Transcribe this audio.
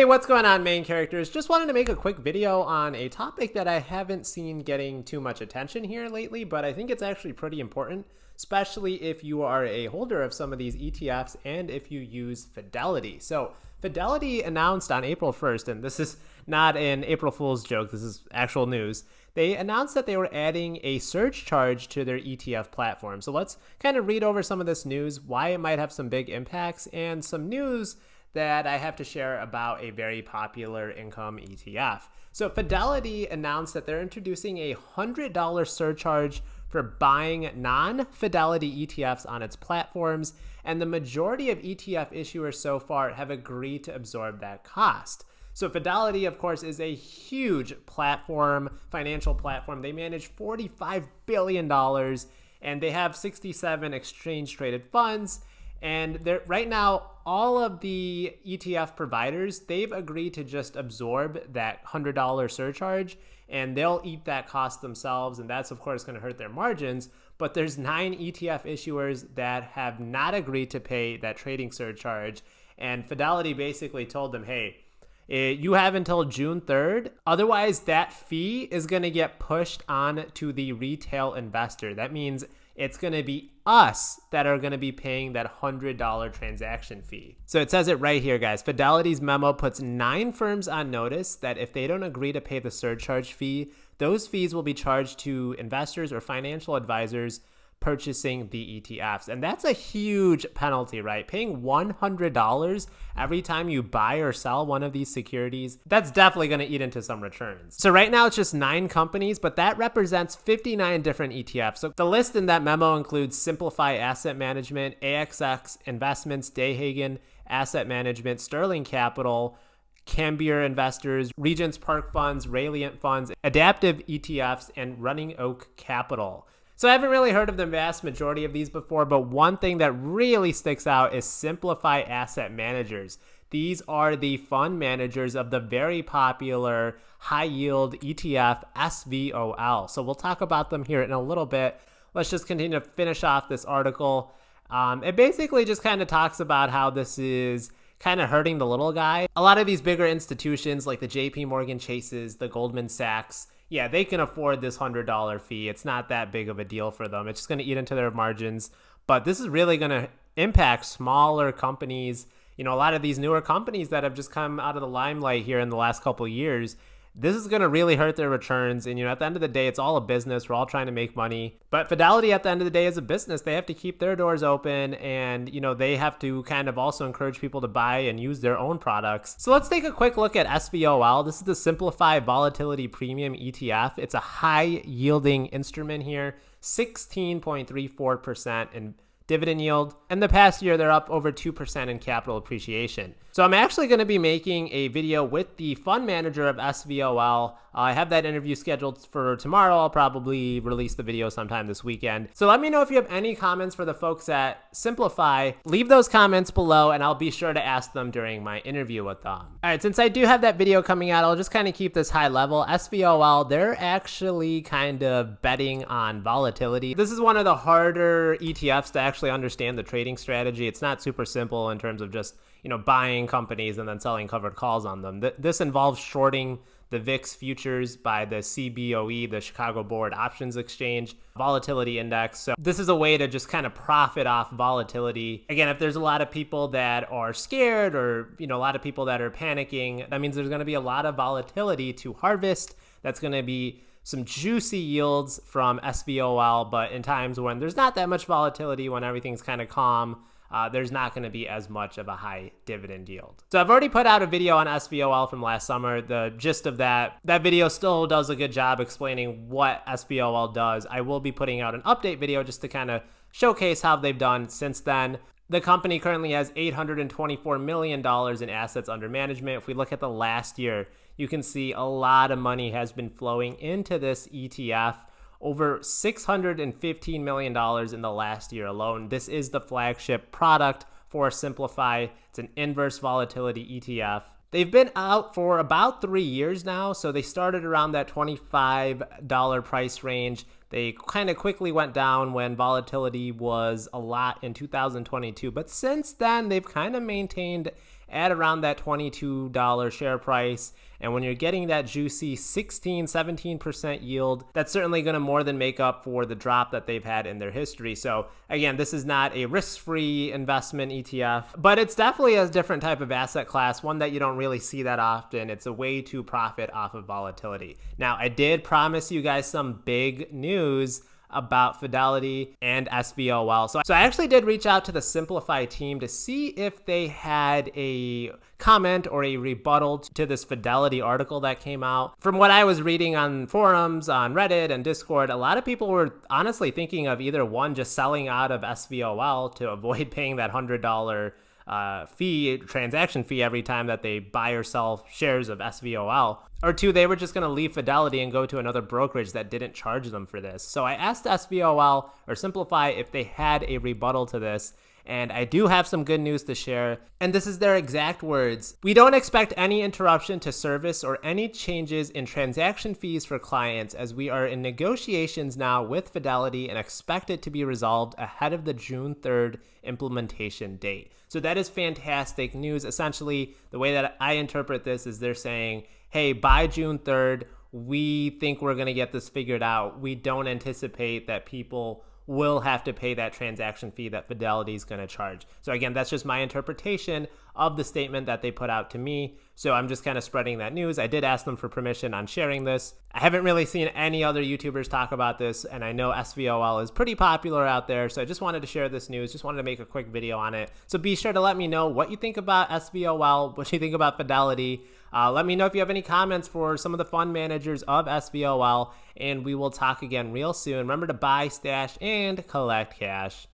Hey, what's going on, main characters? Just wanted to make a quick video on a topic that I haven't seen getting too much attention here lately, but I think it's actually pretty important, especially if you are a holder of some of these ETFs and if you use Fidelity. So Fidelity announced on April 1st, and this is not an April Fool's joke, this is actual news. They announced that they were adding a surge charge to their ETF platform. So let's kind of read over some of this news, why it might have some big impacts, and some news that I have to share about a very popular income ETF. So Fidelity announced that they're introducing a $100 surcharge for buying non-Fidelity ETFs on its platforms, and the majority of ETF issuers so far have agreed to absorb that cost. So Fidelity, of course, is a huge platform, financial platform. They manage $45 billion, and they have 67 exchange-traded funds. And right now, all of the ETF providers, they've agreed to just absorb that $100 surcharge, and they'll eat that cost themselves. And that's, of course, going to hurt their margins. But there's 9 ETF issuers that have not agreed to pay that trading surcharge. And Fidelity basically told them, hey, you have until June 3rd. Otherwise, that fee is going to get pushed on to the retail investor. That means it's going to be us that are going to be paying that $100 transaction fee. So it says it right here, guys. Fidelity's memo puts 9 firms on notice that if they don't agree to pay the surcharge fee, those fees will be charged to investors or financial advisors purchasing the ETFs. And that's a huge penalty, right? Paying $100 every time you buy or sell one of these securities, that's definitely going to eat into some returns. So right now it's just 9 companies, but that represents 59 different ETFs. So the list in that memo includes Simplify Asset Management, AXX Investments, Dayhagen Asset Management, Sterling Capital, Cambier Investors, Regents Park Funds, Rayliant Funds, Adaptive ETFs, and Running Oak Capital. So I haven't really heard of the vast majority of these before, but one thing that really sticks out is Simplify Asset Managers. These are the fund managers of the very popular high yield ETF SVOL. So we'll talk about them here in a little bit. Let's just continue to finish off this article. It basically just kind of talks about how this is kind of hurting the little guy. A lot of these bigger institutions like the JP Morgan Chases, the Goldman Sachs, yeah, they can afford this $100 fee. It's not that big of a deal for them. It's just going to eat into their margins. But this is really going to impact smaller companies. You know, a lot of these newer companies that have just come out of the limelight here in the last couple of years. This is going to really hurt their returns. And, you know, at the end of the day, it's all a business. We're all trying to make money. But Fidelity, at the end of the day, is a business. They have to keep their doors open. And, you know, they have to kind of also encourage people to buy and use their own products. So let's take a quick look at SVOL. This is the Simplify Volatility Premium ETF. It's a high yielding instrument here, 16.34% in dividend yield. In the past year, they're up over 2% in capital appreciation. So I'm actually going to be making a video with the fund manager of SVOL. I have that interview scheduled for tomorrow. I'll probably release the video sometime this weekend. So let me know if you have any comments for the folks at Simplify. Leave those comments below and I'll be sure to ask them during my interview with them. All right, since I do have that video coming out, I'll just kind of keep this high level. SVOL, they're actually kind of betting on volatility. This is one of the harder ETFs to actually understand the trading strategy. It's not super simple in terms of just, you know, buying companies and then selling covered calls on them. This involves shorting the VIX futures by the CBOE, the Chicago Board Options Exchange Volatility Index. So this is a way to just kind of profit off volatility. Again, if there's a lot of people that are scared or, you know, a lot of people that are panicking, that means there's going to be a lot of volatility to harvest. That's going to be some juicy yields from SVOL, but in times when there's not that much volatility, when everything's kind of calm, there's not going to be as much of a high dividend yield. So I've already put out a video on SVOL from last summer. The gist of that video still does a good job explaining what SVOL does. I will be putting out an update video just to kind of showcase how they've done since then. The company currently has $824 million in assets under management. If we look at the last year, you can see a lot of money has been flowing into this ETF. Over $615 million in the last year alone. This is the flagship product for Simplify. It's an inverse volatility ETF. They've been out for about 3 years now, so they started around that $25 price range. They kind of quickly went down when volatility was a lot in 2022, but since then they've kind of maintained at around that $22 share price. And when you're getting that juicy 16-17% yield, that's certainly going to more than make up for the drop that they've had in their history. So again, this is not a risk-free investment ETF, but it's definitely a different type of asset class, one that you don't really see that often. It's a way to profit off of volatility. Now, I did promise you guys some big news about Fidelity and SVOL. So I actually did reach out to the Simplify team to see if they had a comment or a rebuttal to this Fidelity article that came out. From what I was reading on forums, on Reddit and Discord, a lot of people were honestly thinking of either one, just selling out of SVOL to avoid paying that $100 transaction fee every time that they buy or sell shares of SVOL, or two, they were just going to leave Fidelity and go to another brokerage that didn't charge them for this. So I asked SVOL or Simplify if they had a rebuttal to this, and I do have some good news to share. And this is their exact words: "We don't expect any interruption to service or any changes in transaction fees for clients, as we are in negotiations now with Fidelity and expect it to be resolved ahead of the June 3rd implementation date." So that is fantastic news. Essentially, the way that I interpret this is they're saying, hey, by June 3rd, we think we're going to get this figured out. We don't anticipate that people will have to pay that transaction fee that Fidelity is going to charge. So again, that's just my interpretation of the statement that they put out to me. So I'm just kind of spreading that news. I did ask them for permission on sharing this. I haven't really seen any other YouTubers talk about this, and I know SVOL is pretty popular out there. So I just wanted to share this news, just wanted to make a quick video on it. So be sure to let me know what you think about SVOL, what you think about Fidelity. Let me know if you have any comments for some of the fund managers of SVOL, and we will talk again real soon. Remember to buy, stash, and collect cash.